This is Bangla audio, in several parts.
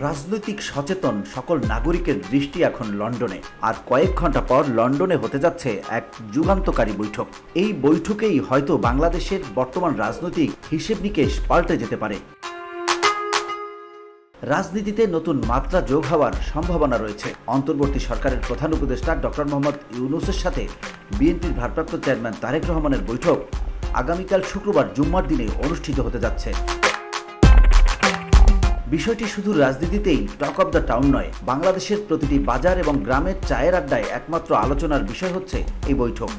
রাজনৈতিক সচেতন সকল নাগরিকের দৃষ্টি এখন লন্ডনে, আর কয়েক ঘন্টা পর লন্ডনে হতে যাচ্ছে এক যুগান্তকারী বৈঠক। এই বৈঠকেই হয়তো বাংলাদেশের বর্তমান রাজনৈতিক হিসেব নিকেশ পাল্টে যেতে পারে। রাজনীতিতে নতুন মাত্রা যোগ হওয়ার সম্ভাবনা রয়েছে। অন্তর্বর্তী সরকারের প্রধান উপদেষ্টা ডক্টর মোহাম্মদ ইউনূসের সাথে বিএনপির ভারপ্রাপ্ত চেয়ারম্যান তারেক রহমানের বৈঠক আগামীকাল শুক্রবার জুম্মার দিনে অনুষ্ঠিত হতে যাচ্ছে। বিষয়টি শুধু রাজনীতিতেই টক অব দ্য টাউন নয়, বাংলাদেশের প্রতিটি বাজার এবং গ্রামের চায়ের আড্ডায় একমাত্র আলোচনার বিষয় হচ্ছে এই বৈঠক।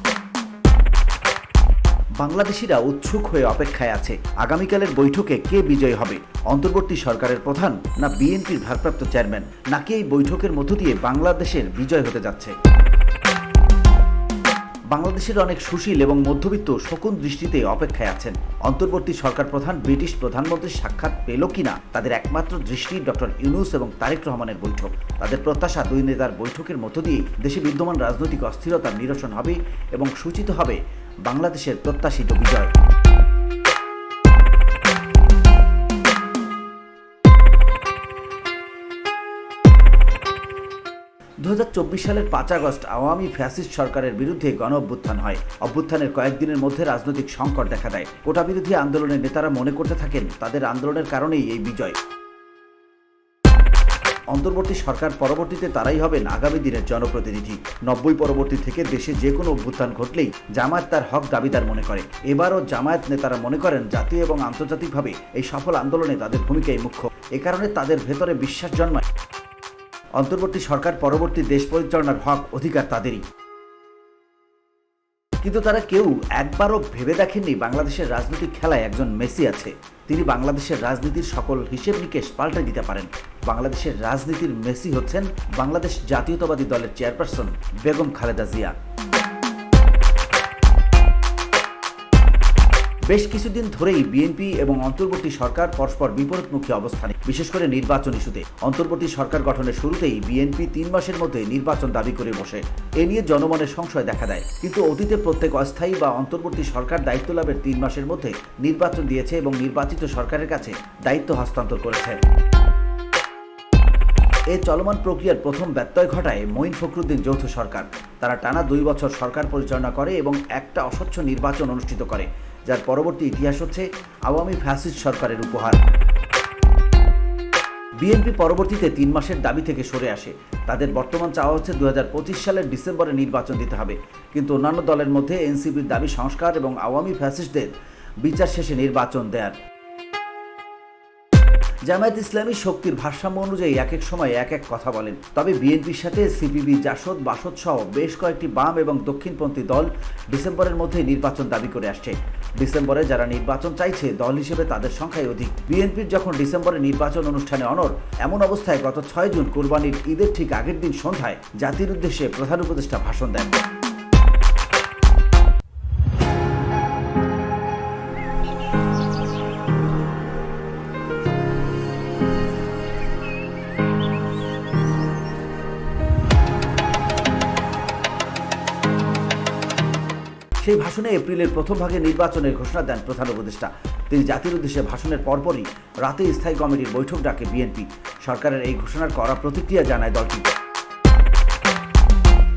বাংলাদেশিরা উৎসুক হয়ে অপেক্ষায় আছে আগামীকালের বৈঠকে কে বিজয়ী হবে, অন্তর্বর্তী সরকারের প্রধান না বিএনপির ভারপ্রাপ্ত চেয়ারম্যান, নাকি এই বৈঠকের মধ্য দিয়ে বাংলাদেশের বিজয় হতে যাচ্ছে। বাংলাদেশের অনেক সুশীল এবং মধ্যবিত্ত শকুন দৃষ্টিতে অপেক্ষায় আছেন অন্তর্বর্তী সরকার প্রধান ব্রিটিশ প্রধানমন্ত্রীর সাক্ষাৎ পেল কিনা তাদের একমাত্র দৃষ্টি ডক্টর ইউনূস এবং তারেক রহমানের বৈঠক। তাদের প্রত্যাশা দুই নেতার বৈঠকের মধ্য দিয়ে দেশে বিদ্যমান রাজনৈতিক অস্থিরতার নিরসন হবে এবং সূচিত হবে বাংলাদেশের প্রত্যাশিত বিজয়। 2024 সালের 5 আগস্ট আওয়ামী ফ্যাসিস্ট সরকারের বিরুদ্ধে গণ অভ্যুত্থান হয়। অভ্যুত্থানের কয়েকদিনের মধ্যে রাজনৈতিক সংকট দেখা দেয়। কোটা বিরোধী আন্দোলনের নেতারা মনে করতে থাকেন তাদের আন্দোলনের কারণেই এই বিজয়। অন্তর্বর্তী সরকার পরবর্তীতে তারাই হবেন আগামী দিনের জনপ্রতিনিধি। 90 পরবর্তী থেকে দেশে যে কোনো অভ্যুত্থান ঘটলেই জামায়াত তার হক দাবিদার মনে করে। এবারও জামায়াত নেতারা মনে করেন জাতীয় এবং আন্তর্জাতিকভাবে এই সফল আন্দোলনে তাদের ভূমিকাই মুখ্য। এ কারণে তাদের ভেতরে বিশ্বাস জন্মায় অন্তর্বর্তী সরকার পরবর্তী দেশ পরিচালনার হক অধিকার তাদেরই। কিন্তু তারা কেউ একবারও ভেবে দেখেননি বাংলাদেশের রাজনৈতিক খেলায় একজন মেসি আছে। তিনি বাংলাদেশের রাজনীতির সকল হিসেব নিকেশ পাল্টে দিতে পারেন। বাংলাদেশের রাজনীতির মেসি হচ্ছেন বাংলাদেশ জাতীয়তাবাদী দলের চেয়ারপারসন বেগম খালেদা জিয়া। বেশ কিছুদিন ধরেই বিএনপি এবং অন্তর্বর্তী সরকার পরস্পর বিপরীতমুখী অবস্থানে, বিশেষ করে নির্বাচন ইস্যুতে। অন্তর্বর্তী সরকার গঠনের শুরুতেই বিএনপি 3 মাসের মধ্যে নির্বাচন দাবি করে বসে। এ নিয়ে জনমনে সংশয় দেখা দেয়। কিন্তু অতীতে প্রত্যেক অস্থায়ী বা অন্তর্বর্তী সরকার দায়িত্ব লাভের 3 মাসের মধ্যে নির্বাচন দিয়েছে এবং নির্বাচিত সরকারের কাছে দায়িত্ব হস্তান্তর করেছে। এই চলমান প্রক্রিয়ার প্রথম ব্যত্যয় ঘটায় মঈন ফখরুদ্দিন যৌথ সরকার। তারা টানা 2 বছর সরকার পরিচালনা করে এবং একটা অস্বচ্ছ নির্বাচন অনুষ্ঠিত করে, যার পরবর্তী ইতিহাস হচ্ছে আওয়ামী ফ্যাসিস্ট সরকারের উপহার। বিএনপি পরবর্তীতে 3 মাসের দাবি থেকে সরে আসে। তাদের বর্তমান চাওয়া হচ্ছে 2025 সালের ডিসেম্বরে নির্বাচন দিতে হবে। কিন্তু অন্যান্য দলের মধ্যে এনসিপির দাবি সংস্কার এবং আওয়ামী ফ্যাসিস্টদের বিচার শেষে নির্বাচন দেয়ার। জামায়াত ইসলামী শক্তির ভারসাম্য অনুযায়ী এক এক সময় এক এক কথা বলেন। তবে বিএনপির সাথে সিপিবি, জাসদ, বাসদ সহ বেশ কয়েকটি বাম এবং দক্ষিণপন্থী দল ডিসেম্বরের মধ্যে নির্বাচন দাবি করে আসছে। ডিসেম্বরে যারা নির্বাচন চাইছে দল হিসেবে তাদের সংখ্যাই অধিক। বিএনপির যখন ডিসেম্বরে নির্বাচন অনুষ্ঠানে অনড়, এমন অবস্থায় গত 6 জুন কোরবানির ঈদের ঠিক আগের দিন সন্ধ্যায় জাতির উদ্দেশ্যে প্রধান উপদেষ্টা ভাষণ দেন। সেই ভাষণে এপ্রিলের প্রথম ভাগে নির্বাচনের ঘোষণা দেন প্রধান উপদেষ্টা। তিনি জাতির উদ্দেশ্যে ভাষণের পরপরই রাতে স্থায়ী কমিটির বৈঠক ডাকে বিএনপি। সরকারের এই ঘোষণার কড়া প্রতিক্রিয়া জানায় দলটি।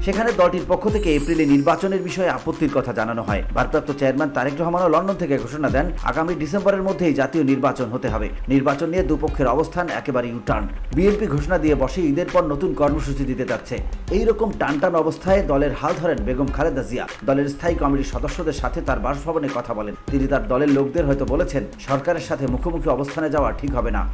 সেখানে দলটির পক্ষ থেকে এপ্রিলে নির্বাচনের বিষয়ে আপত্তির কথা জানানো হয়। ভারপ্রাপ্ত চেয়ারম্যান তারেক রহমানও লন্ডন থেকে ঘোষণা দেন আগামী ডিসেম্বরের মধ্যেই জাতীয় নির্বাচন হতে হবে। নির্বাচন নিয়ে দুপক্ষের অবস্থান একেবারে ইউটার্ন। বিএনপি ঘোষণা দিয়ে বসে ঈদের পর নতুন কর্মসূচি দিতে যাচ্ছে। এইরকম টানটান অবস্থায় দলের হাল ধরেন বেগম খালেদা জিয়া। দলের স্থায়ী কমিটির সদস্যদের সাথে তার বাসভবনে কথা বলেন। তিনি তার দলের লোকদের হয়তো বলেছেন সরকারের সাথে মুখোমুখি অবস্থানে যাওয়া ঠিক হবে না।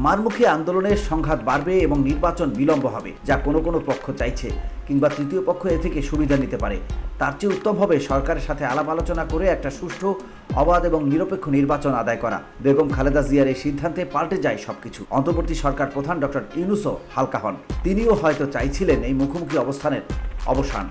মারমুখী আন্দোলনের সংঘাত বাড়বে এবং নির্বাচন বিলম্ব হবে, যা কোনো কোনো পক্ষ চাইছে, কিংবা তৃতীয় পক্ষ এ থেকে সুবিধা নিতে পারে। তার চেয়ে উত্তম হবে সরকারের সাথে আলাপ আলোচনা করে একটা সুষ্ঠু, অবাধ এবং নিরপেক্ষ নির্বাচন আদায় করা। বেগম খালেদা জিয়ার এই সিদ্ধান্তে পাল্টে যায় সবকিছু। অন্তর্বর্তী সরকার প্রধান ডক্টর ইউনূসও হালকা হন। তিনিও হয়তো চাইছিলেন এই মুখোমুখি অবস্থানের অবসান।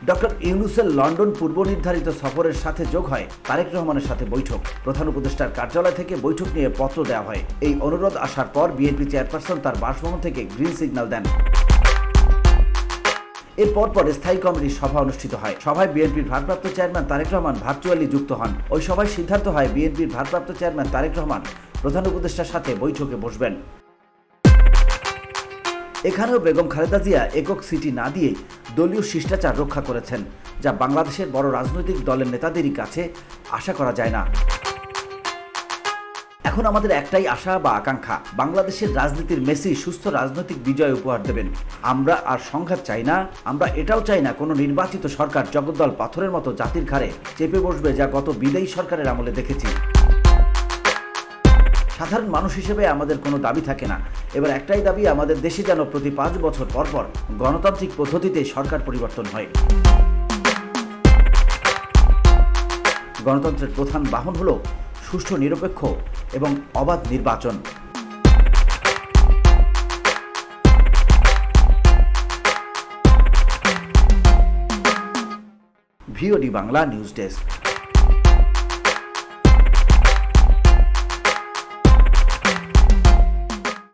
ডক্টর ইউনূসের লন্ডন পূর্ব নির্ধারিত সফরের সাথে যোগ হয় তারেক রহমানের সাথে বৈঠক। প্রধান উপদেষ্টার কার্যালয় থেকে বৈঠক নিয়ে পত্র দেওয়া হয়। এই অনুরোধ আসার পর বিএনপি চেয়ারপারসন তার বাসভবন থেকে গ্রিন সিগন্যাল দেন। এরপর পরে স্থায়ী কমিটির সভা অনুষ্ঠিত হয়। সভায় বিএনপির ভারপ্রাপ্ত চেয়ারম্যান তারেক রহমান ভার্চুয়ালি যুক্ত হন। ওই সভায় সিদ্ধান্ত হয় বিএনপির ভারপ্রাপ্ত চেয়ারম্যান তারেক রহমান প্রধান উপদেষ্টার সাথে বৈঠকে বসবেন। এখানেও বেগম খালেদা জিয়া একক সিটি না দিয়ে দলীয় শিষ্টাচার রক্ষা করেছেন, যা বাংলাদেশের বড় রাজনৈতিক দলের নেতাদেরই কাছে আশা করা যায় না। এখন আমাদের একটাই আশা বা আকাঙ্ক্ষা, বাংলাদেশের রাজনীতির মেসি সুস্থ রাজনৈতিক বিজয় উপহার দেবেন। আমরা আর সংঘাত চাই না। আমরা এটাও চাই না কোনো নির্বাচিত সরকার জগদ্দল পাথরের মতো জাতির ঘাড়ে চেপে বসবে, যা গত বিদায়ী সরকারের আমলে দেখেছি। সাধারণ মানুষ হিসেবে আমাদের কোনো দাবি থাকে না। এবার একটাই দাবি, আমাদের দেশে যেন প্রতি 5 বছর পর পর গণতান্ত্রিক পদ্ধতিতে সরকার পরিবর্তন হয়। গণতন্ত্রের প্রধান বাহন হল সুষ্ঠু, নিরপেক্ষ এবং অবাধ নির্বাচন। VOD Bangla news desk.